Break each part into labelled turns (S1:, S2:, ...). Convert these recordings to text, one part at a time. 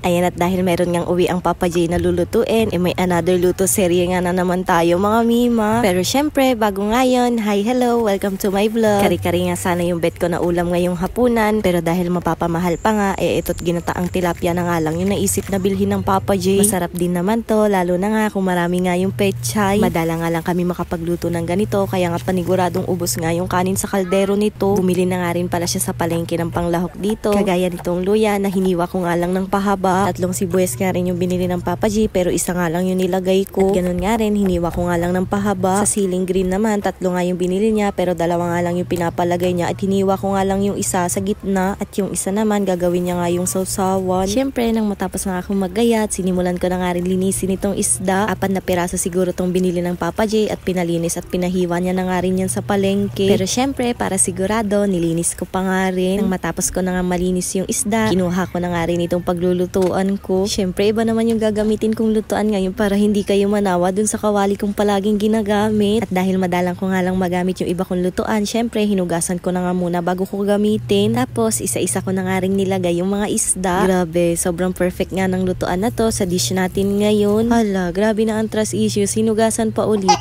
S1: Ayan, at dahil meron ngang uwi ang Papa J na lulutuin, may another luto serye nga na naman tayo mga mima. Pero syempre, bago ngayon, hi, hello, welcome to my vlog. Kari-kari nga sana yung bet ko na ulam ngayong hapunan, pero dahil mapapamahal pa nga, ito't ginataang tilapia na nga lang yung naisip na bilhin ng Papa J. Masarap din naman to, lalo na nga kung marami nga yung pechay. Madala nga lang kami makapagluto ng ganito, kaya nga paniguradong ubos nga yung kanin sa kaldero nito. Bumili na nga rin pala siya sa palengke ng panglahok dito, kagaya nitong luya na hiniwa ko nga lang ng pahaba. 3 sibuyas nga rin yung binili ng Papa J, pero isa nga lang yung nilagay ko. At ganun nga rin, hiniwa ko nga lang ng pahaba. Sa ceiling green naman, 3 nga yung binili niya, pero 2 nga lang yung pinapalagay niya. At hiniwa ko nga lang yung isa sa gitna, at yung isa naman gagawin niya nga yung sausawan. Syempre, nang matapos nga akong maggayat, sinimulan ko na nga rin linisin itong isda. 4 na piraso siguro tong binili ng Papa J, at pinalinis at pinahiwa niya na nga rin yan sa palengke. Pero syempre, para sigurado, nilinis ko pa nga rin. Nang matapos ko na nga malinis yung isda, kinuha ko na nga rin itong paglulutuan ko. Syempre, iba naman yung gagamitin kong lutuan ngayon para hindi kayo manawa dun sa kawali kong palaging ginagamit. At dahil madalang ko nga lang magamit yung iba kong lutuan, syempre, hinugasan ko na nga muna bago ko gamitin. Tapos, isa-isa ko na nga rin nilagay yung mga isda. Grabe, sobrang perfect nga ng lutuan na to sa dish natin ngayon. Hala, grabe na ang trust issues, hinugasan pa ulit.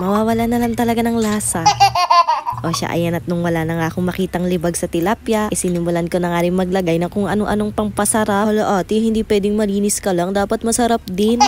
S1: Mawawala na lang talaga ng lasa. O siya, ayan, at nung wala na nga akong makitang libag sa tilapia, sinimulan ko na nga rin maglagay na kung ano-anong pangpasarap. Hala ate, hindi pwedeng malinis ka lang, dapat masarap din.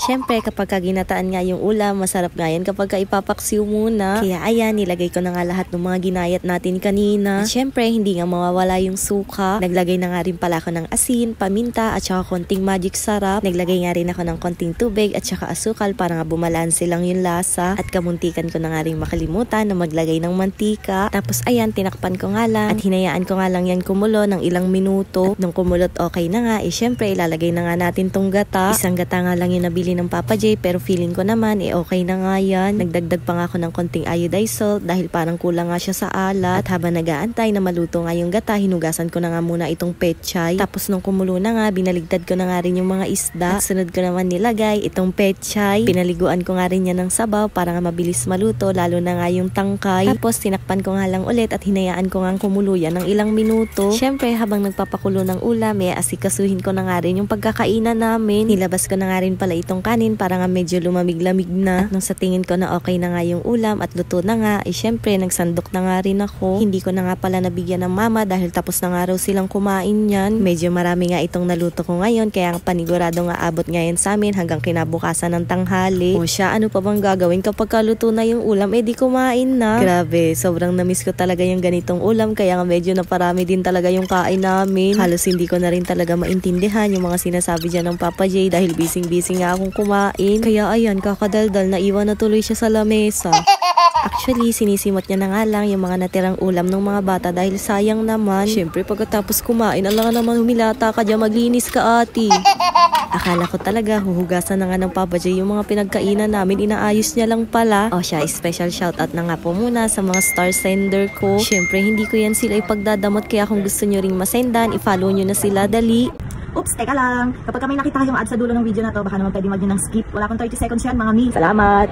S1: Syempre, kapag ginataan nga yung ulam, masarap nga yan kapag ipapaksiw muna. Kaya ayan, nilagay ko na nga lahat ng mga ginayat natin kanina. At syempre, hindi nga mawawala yung suka. Naglagay na nga rin pala ako ng asin, paminta, at saka konting magic sarap. Naglagay nga rin ako ng konting tubig at saka asukal para nga bumalanse lang yung lasa. At kamuntikan ko na nga rin makalimutan na maglagay ng mantika. Tapos ayan, tinakpan ko nga lang at hinayaan ko nga lang yan kumulo ng ilang minuto. At nung kumulot okay na nga, syempre, ilalagay na nga natin tong gata. Isang gata nga lang yung nabili ng Papa J, pero feeling ko naman okay na nga yan. Nagdagdag pa nga ako ng konting iodized salt dahil parang kulang nga siya sa alat. At habang nag-aantay na maluto nga yung gata, hinugasan ko na nga muna itong pechay. Tapos nung kumulo na nga, binaligtad ko na nga rin yung mga isda. At sunod ko naman nilagay itong pechay. Pinaliguan ko nga rin yan ng sabaw para nga mabilis maluto, lalo na nga yung tangkay. Tapos tinakpan ko nga lang ulit at hinayaan ko nga kumulo yan ng ilang minuto. Syempre, habang nagpapakulo ng ulam, asikasuhin ko na nga rin yung pagkakainan namin. Nilabas ko na nga rin pala itong kanin para nga medyo lumamig-lamig na. At nung sa tingin ko na okay na nga yung ulam at luto na nga, syempre nagsandok na nga rin ako. Hindi ko na nga pala nabigyan ng mama dahil tapos na nga raw silang kumain yan. Medyo marami nga itong naluto ko ngayon, kaya panigurado nga abot nga yan sa amin hanggang kinabukasan ng tanghali. O siya, ano pa bang gagawin kapag kaluto na yung ulam, di kumain na. Grabe, sobrang namiss ko talaga yung ganitong ulam, kaya nga medyo naparami din talaga yung kain namin. Halos hindi ko na rin talaga maintindihan yung mga sinasabi dyan ng Papa J dahil busy nga akong kumain. Kaya ayan, kakadaldal, naiwan na tuloy siya sa lamesa. Actually, sinisimot niya na nga lang yung mga natirang ulam ng mga bata dahil sayang naman. Syempre, pagkatapos kumain, alam nga naman humilata ka dyan, maglinis ka ate. Akala ko talaga, huhugasan na nga ng Papa J yung mga pinagkainan namin, inaayos niya lang pala. O siya, special shoutout na nga po muna sa mga star sender ko. Syempre, hindi ko yan sila ipagdadamot, kaya kung gusto nyo ring masendan, i-follow nyo na sila, dali.
S2: Oops, teka lang. Kapag may nakita kayong ad sa dulo ng video na to, baka naman pwede mag-nyo ng skip. Wala akong 30 seconds yan, mga mi. Salamat!